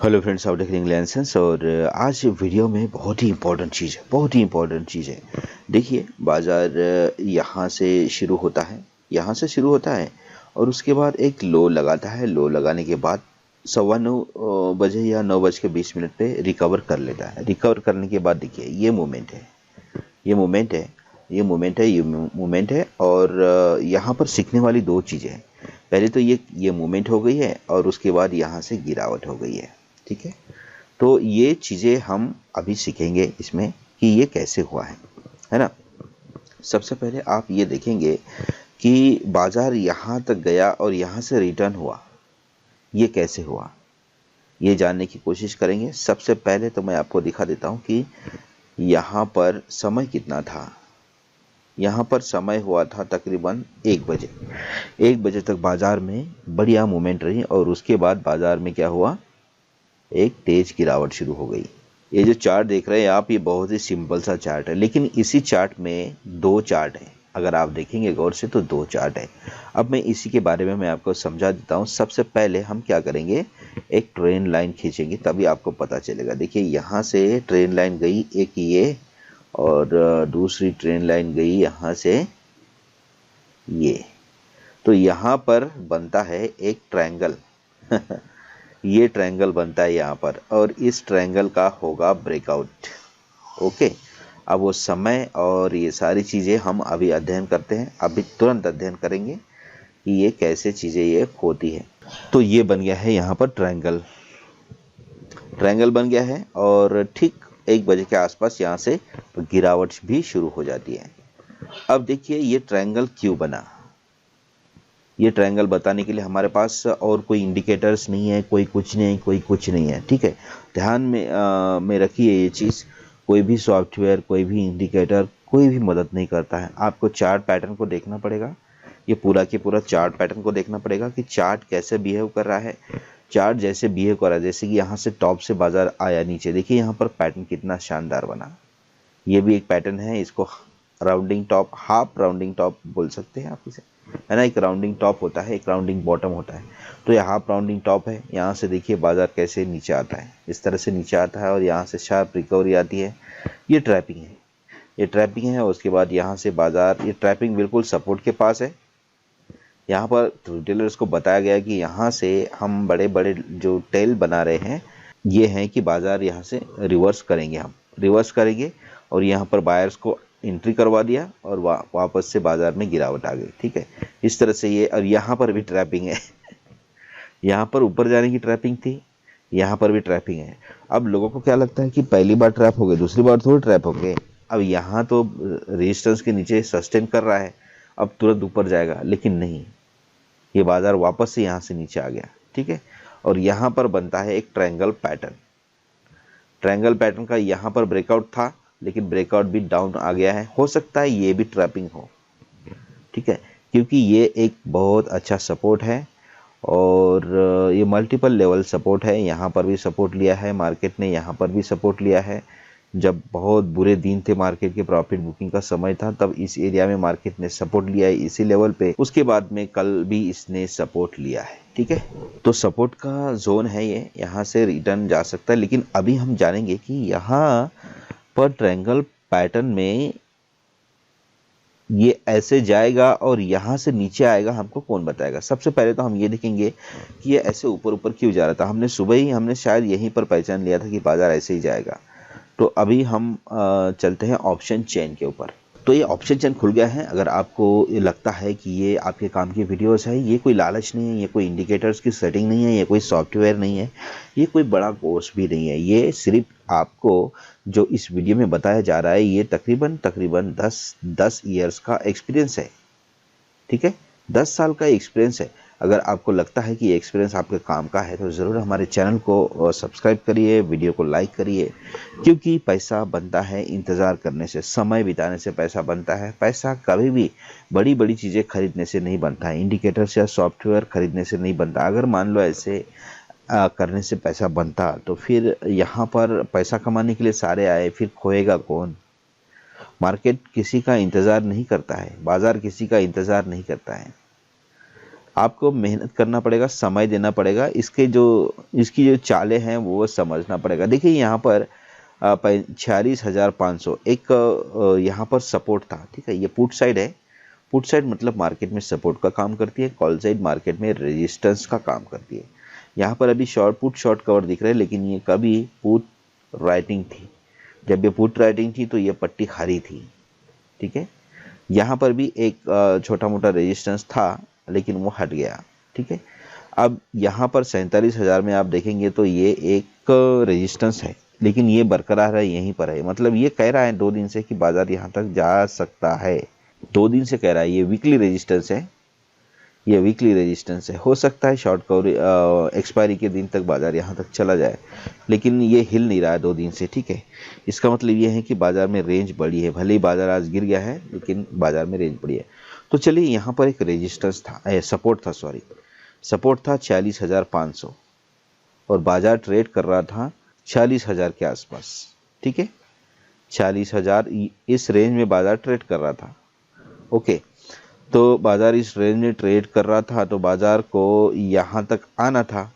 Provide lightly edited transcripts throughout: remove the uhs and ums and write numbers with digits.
Hello friends, आप देख रहे हैं इंग्लैंड सेंस। और आज वीडियो में बहुत ही इंपॉर्टेंट चीज़ है। देखिए, बाज़ार यहाँ से शुरू होता है, और उसके बाद एक लो लगाता है। लो लगाने के बाद 9:15 बजे या 9:20 पे रिकवर कर लेता है। रिकवर करने के बाद देखिए, ये मूवमेंट है, और यहाँ पर सीखने वाली दो चीज़ें हैं। पहले तो ये मूवमेंट हो गई है, और उसके बाद यहाँ से गिरावट हो गई है। ठीक है, तो ये चीज़ें हम अभी सीखेंगे इसमें कि ये कैसे हुआ है ना। सबसे पहले आप ये देखेंगे कि बाजार यहाँ तक गया और यहाँ से रिटर्न हुआ, ये कैसे हुआ, ये जानने की कोशिश करेंगे। सबसे पहले तो मैं आपको दिखा देता हूँ कि यहाँ पर समय कितना था। यहाँ पर समय हुआ था तकरीबन 1 बजे। 1 बजे तक बाजार में बढ़िया मूवमेंट रही, और उसके बाद बाजार में क्या हुआ, एक तेज गिरावट शुरू हो गई। ये जो चार्ट देख रहे हैं आप, ये बहुत ही सिंपल सा चार्ट है, लेकिन इसी चार्ट में दो चार्ट हैं। अगर आप देखेंगे गौर से तो दो चार्ट है। अब मैं इसी के बारे में आपको समझा देता हूँ। सबसे पहले हम क्या करेंगे, एक ट्रेन लाइन खींचेंगे, तभी आपको पता चलेगा। देखिए, यहाँ से ट्रेन लाइन गई एक ये, और दूसरी ट्रेन लाइन गई यहाँ से ये। तो यहाँ पर बनता है एक ट्रायंगल ये ट्रायंगल बनता है यहाँ पर, और इस ट्रायंगल का होगा ब्रेकआउट। ओके, अब वो समय और ये सारी चीज़ें हम अभी अध्ययन करते हैं, अभी तुरंत अध्ययन करेंगे कि ये कैसे चीज़ें ये होती है। तो ये बन गया है यहाँ पर ट्रायंगल बन गया है, और ठीक 1 बजे के आसपास यहाँ से गिरावट भी शुरू हो जाती है। अब देखिए, ये ट्रायंगल क्यों बना। ये ट्रायंगल बताने के लिए हमारे पास और कोई इंडिकेटर्स नहीं है, कोई कुछ नहीं है। ठीक है, ध्यान में रखिए ये चीज़। कोई भी सॉफ्टवेयर, कोई भी इंडिकेटर, कोई भी मदद नहीं करता है। आपको चार्ट पैटर्न को देखना पड़ेगा, ये पूरा के पूरा चार्ट पैटर्न को देखना पड़ेगा कि चार्ट कैसे बिहेव कर रहा है। चार्ट जैसे बिहेव कर रहा है, जैसे कि यहाँ से टॉप से बाजार आया नीचे, देखिए यहाँ पर पैटर्न कितना शानदार बना। ये भी एक पैटर्न है, इसको rounding top, half rounding top बोल सकते हैं आप इसे, है ना। एक राउंडिंग टॉप होता है, एक राउंडिंग बॉटम होता है। तो ये हाफ राउंडिंग टॉप है। यहाँ से देखिए बाजार कैसे नीचे आता है, इस तरह से नीचे आता है, और यहाँ से शार्प रिकवरी आती है। ये ट्रैपिंग है। उसके बाद यहाँ से बाजार, ये ट्रैपिंग बिल्कुल सपोर्ट के पास है। यहाँ पर रिटेलर्स को बताया गया कि यहाँ से हम बड़े बड़े जो टेल बना रहे हैं, ये हैं कि बाजार यहाँ से रिवर्स करेंगे, और यहाँ पर बायर्स को एंट्री करवा दिया, और वापस से बाजार में गिरावट आ गई। ठीक है, इस तरह से ये, और यहाँ पर भी ट्रैपिंग है यहाँ पर ऊपर जाने की ट्रैपिंग थी, यहाँ पर भी ट्रैपिंग है। अब लोगों को क्या लगता है कि पहली बार ट्रैप हो गए, दूसरी बार थोड़ी ट्रैप हो गए। अब यहाँ तो रेजिस्टेंस के नीचे सस्टेन कर रहा है, अब तुरंत ऊपर जाएगा, लेकिन नहीं, ये बाजार वापस से यहाँ से नीचे आ गया। ठीक है, और यहाँ पर बनता है एक ट्रायंगल पैटर्न का यहाँ पर ब्रेकआउट था, लेकिन ब्रेकआउट भी डाउन आ गया है। हो सकता है ये भी ट्रैपिंग हो। ठीक है, क्योंकि ये एक बहुत अच्छा सपोर्ट है, और ये मल्टीपल लेवल सपोर्ट है। यहाँ पर भी सपोर्ट लिया है मार्केट ने, यहाँ पर भी सपोर्ट लिया है। जब बहुत बुरे दिन थे, मार्केट के प्रॉफिट बुकिंग का समय था, तब इस एरिया में मार्केट ने सपोर्ट लिया है, इसी लेवल पे। उसके बाद में कल भी इसने सपोर्ट लिया है। ठीक है, तो सपोर्ट का जोन है ये, यहाँ से रिटर्न जा सकता है। लेकिन अभी हम जानेंगे कि यहाँ पर ट्रायंगल पैटर्न में ये ऐसे जाएगा और यहाँ से नीचे आएगा, हमको कौन बताएगा। सबसे पहले तो हम ये देखेंगे कि ये ऐसे ऊपर ऊपर क्यों जा रहा था। हमने सुबह ही शायद यहीं पर पहचान लिया था कि बाजार ऐसे ही जाएगा। तो अभी हम चलते हैं ऑप्शन चेन के ऊपर। तो ये ऑप्शन चेन खुल गया है। अगर आपको ये लगता है कि ये आपके काम की वीडियोस है, ये कोई लालच नहीं है, ये कोई इंडिकेटर्स की सेटिंग नहीं है, ये कोई सॉफ्टवेयर नहीं है, ये कोई बड़ा कोर्स भी नहीं है, ये सिर्फ आपको जो इस वीडियो में बताया जा रहा है, ये तकरीबन 10 ईयर्स का एक्सपीरियंस है। ठीक है, 10 साल का एक्सपीरियंस है। अगर आपको लगता है कि ये एक्सपीरियंस आपके काम का है, तो ज़रूर हमारे चैनल को सब्सक्राइब करिए, वीडियो को लाइक करिए, क्योंकि पैसा बनता है इंतज़ार करने से, समय बिताने से पैसा बनता है। पैसा कभी भी बड़ी बड़ी चीज़ें खरीदने से नहीं बनता है, इंडिकेटर्स या सॉफ्टवेयर खरीदने से नहीं बनता। अगर मान लो ऐसे करने से पैसा बनता, तो फिर यहाँ पर पैसा कमाने के लिए सारे आए, फिर खोएगा कौन। मार्केट किसी का इंतज़ार नहीं करता है, बाज़ार किसी का इंतज़ार नहीं करता है। आपको मेहनत करना पड़ेगा, समय देना पड़ेगा, इसकी जो चालें हैं वो समझना पड़ेगा। देखिए यहाँ पर 46,500 एक यहाँ पर सपोर्ट था, ठीक है। ये पुट साइड है। पुट साइड मतलब मार्केट में सपोर्ट का काम करती है, कॉल साइड मार्केट में रेजिस्टेंस का काम करती है। यहाँ पर अभी पुट शॉर्ट कवर दिख रहे हैं, लेकिन ये कभी पुट राइटिंग थी। जब ये पुट राइटिंग थी तो ये पट्टी हरी थी, ठीक है। यहाँ पर भी एक छोटा मोटा रेजिस्टेंस था, लेकिन वो हट गया, ठीक है। अब यहाँ पर 47,000 में आप देखेंगे तो ये एक रेजिस्टेंस है, लेकिन ये बरकरार है, यहीं पर है। मतलब ये कह रहा है 2 दिन से कि बाजार यहाँ तक जा सकता है। 2 दिन से कह रहा है, ये वीकली रेजिस्टेंस है, ये वीकली रेजिस्टेंस है। हो सकता है शॉर्ट कवर एक्सपायरी के दिन तक बाजार यहाँ तक चला जाए, लेकिन ये हिल नहीं रहा है 2 दिन से, ठीक है। इसका मतलब ये है कि बाजार में रेंज बढ़ी है। भले ही बाजार आज गिर गया है, लेकिन बाजार में रेंज बढ़ी है। तो चलिए, यहाँ पर एक रेजिस्टेंस था, सपोर्ट था, सपोर्ट था 46,500 और बाजार ट्रेड कर रहा था 46,000 के आसपास, ठीक है। 46,000 इस रेंज में बाजार ट्रेड कर रहा था, ओके। तो बाजार इस रेंज में ट्रेड कर रहा था, तो बाजार को यहाँ तक आना था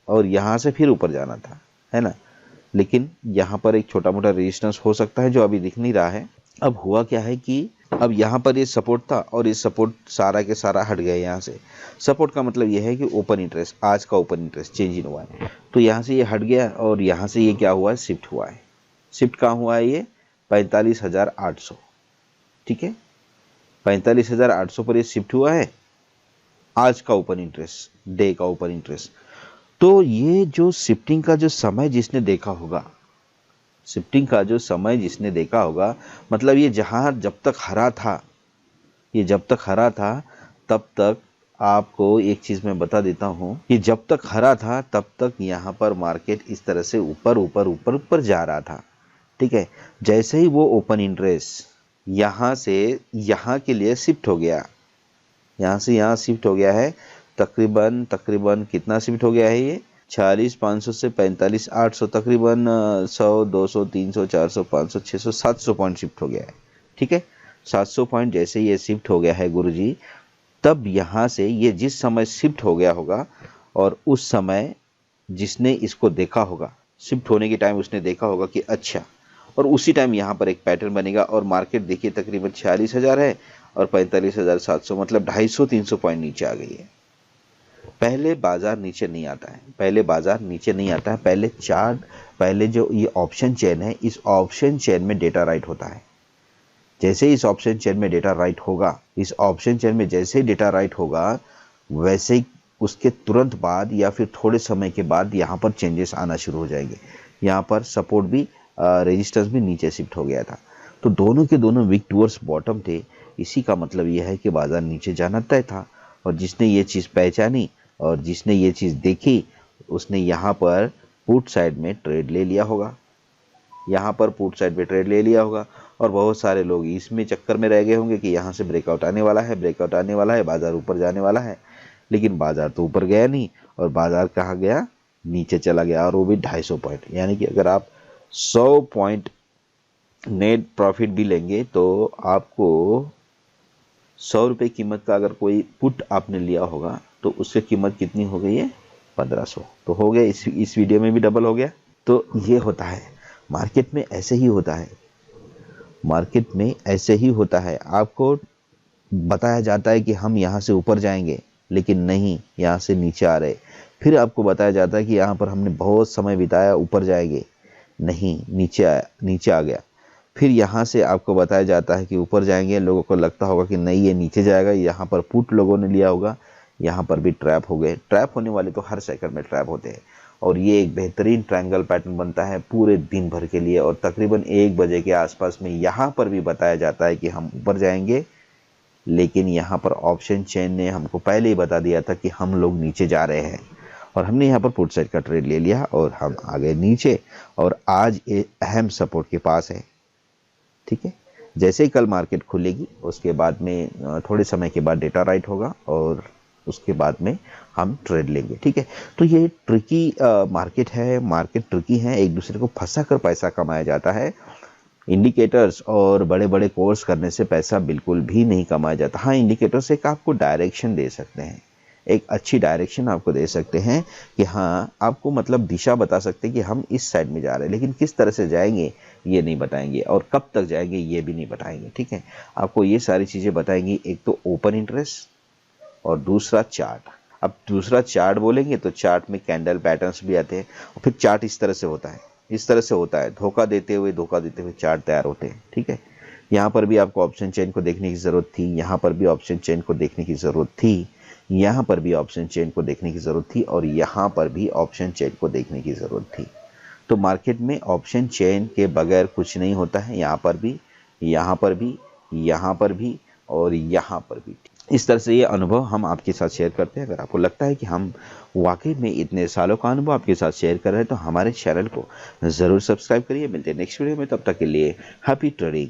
और यहाँ से फिर ऊपर जाना था, है ना। लेकिन यहाँ पर एक छोटा मोटा रेजिस्टेंस हो सकता है जो अभी दिख नहीं रहा है। अब हुआ क्या है कि अब यहाँ पर ये सपोर्ट था और ये सपोर्ट सारा के सारा हट गया यहाँ से। सपोर्ट का मतलब ये है कि ओपन इंटरेस्ट, आज का ओपन इंटरेस्ट चेंज इन हुआ है, तो यहाँ से ये हट गया और यहाँ से ये क्या हुआ है, शिफ्ट हुआ है। शिफ्ट कहाँ हुआ है, ये 45,800, ठीक है। 45,800 पर ये शिफ्ट हुआ है, आज का ओपन इंटरेस्ट, डे का ओपन इंटरेस्ट। तो ये जो शिफ्टिंग का जो समय जिसने देखा होगा, शिफ्टिंग का जो समय जिसने देखा होगा, मतलब ये जहां जब तक हरा था, ये जब तक हरा था तब तक, आपको एक चीज मैं बता देता हूं, कि जब तक हरा था तब तक यहाँ पर मार्केट इस तरह से ऊपर ऊपर ऊपर ऊपर जा रहा था, ठीक है। जैसे ही वो ओपन इंटरेस्ट यहाँ से यहाँ के लिए शिफ्ट हो गया, यहाँ से यहाँ शिफ्ट हो गया है, तकरीबन कितना शिफ्ट हो गया है, ये 46,500 से 45,800, तकरीबन 100, 200, 300, 400, 500, 600, 700 पॉइंट शिफ्ट हो गया है, ठीक है। 700 पॉइंट जैसे ये शिफ्ट हो गया है गुरुजी, तब यहाँ से ये जिस समय शिफ्ट हो गया होगा और उस समय जिसने इसको देखा होगा, शिफ्ट होने के टाइम उसने देखा होगा कि अच्छा, और उसी टाइम यहाँ पर एक पैटर्न बनेगा और मार्केट देखिए तकरीबन 46,000 है और 45,700, मतलब 250-300 पॉइंट नीचे आ गई है। पहले बाजार नीचे नहीं आता है, पहले बाजार नीचे नहीं आता है, पहले जो ये ऑप्शन चेन है, इस ऑप्शन चेन में डेटा राइट होता है। जैसे ही इस ऑप्शन चेन में डेटा राइट होगा, इस ऑप्शन चेन में जैसे ही डेटा राइट होगा, वैसे ही उसके तुरंत बाद या फिर थोड़े समय के बाद यहाँ पर चेंजेस आना शुरू हो जाएंगे। यहाँ पर सपोर्ट भी, रेजिस्टेंस भी नीचे शिफ्ट हो गया था, तो दोनों के दोनों वीक टूवर्ड्स बॉटम थे। इसी का मतलब यह है कि बाजार नीचे जाना तय था, और जिसने ये चीज़ पहचानी और जिसने ये चीज़ देखी, उसने यहाँ पर पुट साइड में ट्रेड ले लिया होगा, यहाँ पर पुट साइड में ट्रेड ले लिया होगा। और बहुत सारे लोग इसमें चक्कर में रह गए होंगे कि यहाँ से ब्रेकआउट आने वाला है, ब्रेकआउट आने वाला है, बाजार ऊपर जाने वाला है, लेकिन बाजार तो ऊपर गया नहीं, और बाजार कहाँ गया, नीचे चला गया, और वो भी 250 पॉइंट। यानी कि अगर आप 100 पॉइंट नेट प्रॉफिट भी लेंगे तो आपको 100 रुपये कीमत का अगर कोई पुट आपने लिया होगा तो उसकी कीमत कितनी हो गई है, 1500। तो हो गया, इस वीडियो में भी डबल हो गया। तो ये होता है मार्केट में, ऐसे ही होता है, मार्केट में ऐसे ही होता है। आपको बताया जाता है कि हम यहाँ से ऊपर जाएंगे, लेकिन नहीं, यहाँ से नीचे आ रहे। फिर आपको बताया जाता है कि यहाँ पर हमने बहुत समय बिताया, ऊपर जाएंगे, नहीं, नीचे आ गया। फिर यहाँ से आपको बताया जाता है कि ऊपर जाएंगे, लोगों को लगता होगा कि नहीं ये नीचे जाएगा, यहाँ पर पुट लोगों ने लिया होगा, यहाँ पर भी ट्रैप हो गए। ट्रैप होने वाले तो हर सेकंड में ट्रैप होते हैं, और ये एक बेहतरीन ट्रायंगल पैटर्न बनता है पूरे दिन भर के लिए। और तकरीबन 1 बजे के आसपास में यहाँ पर भी बताया जाता है कि हम ऊपर जाएंगे, लेकिन यहाँ पर ऑप्शन चेन ने हमको पहले ही बता दिया था कि हम लोग नीचे जा रहे हैं, और हमने यहाँ पर पुट साइड का ट्रेड ले लिया और हम आ गए नीचे, और आज ये अहम सपोर्ट के पास है, ठीक है। जैसे ही कल मार्केट खुलेगी, उसके बाद में थोड़े समय के बाद डेटा राइट होगा और उसके बाद में हम ट्रेड लेंगे, ठीक है। तो ये ट्रिकी मार्केट है, मार्केट ट्रिकी है, एक दूसरे को फंसा कर पैसा कमाया जाता है। इंडिकेटर्स और बड़े बड़े कोर्स करने से पैसा बिल्कुल भी नहीं कमाया जाता। हाँ, इंडिकेटर्स एक आपको डायरेक्शन दे सकते हैं, एक अच्छी डायरेक्शन आपको दे सकते हैं कि हाँ, आपको मतलब दिशा बता सकते हैं कि हम इस साइड में जा रहे हैं, लेकिन किस तरह से जाएंगे ये नहीं बताएंगे और कब तक जाएंगे ये भी नहीं बताएंगे। ठीक है, आपको ये सारी चीज़ें बताएंगी। एक तो ओपन इंटरेस्ट और दूसरा चार्ट। अब दूसरा चार्ट बोलेंगे तो चार्ट में कैंडल पैटर्न्स भी आते हैं और फिर चार्ट इस तरह से होता है, इस तरह से होता है, धोखा देते हुए चार्ट तैयार होते हैं। ठीक है, यहाँ पर भी आपको ऑप्शन चेन को देखने की ज़रूरत थी, यहाँ पर भी ऑप्शन चेन को देखने की ज़रूरत थी, यहाँ पर भी ऑप्शन चेन को देखने की ज़रूरत थी और यहाँ पर भी ऑप्शन चेन को देखने की ज़रूरत थी। तो मार्केट में ऑप्शन चेन के बगैर कुछ नहीं होता है। यहाँ पर भी, यहाँ पर भी, यहाँ पर भी और यहाँ पर भी। इस तरह से ये अनुभव हम आपके साथ शेयर करते हैं। अगर आपको लगता है कि हम वाकई में इतने सालों का अनुभव आपके साथ शेयर कर रहे हैं तो हमारे चैनल को ज़रूर सब्सक्राइब करिए। मिलते हैं नेक्स्ट वीडियो में, तब तक के लिए हैप्पी ट्रेडिंग।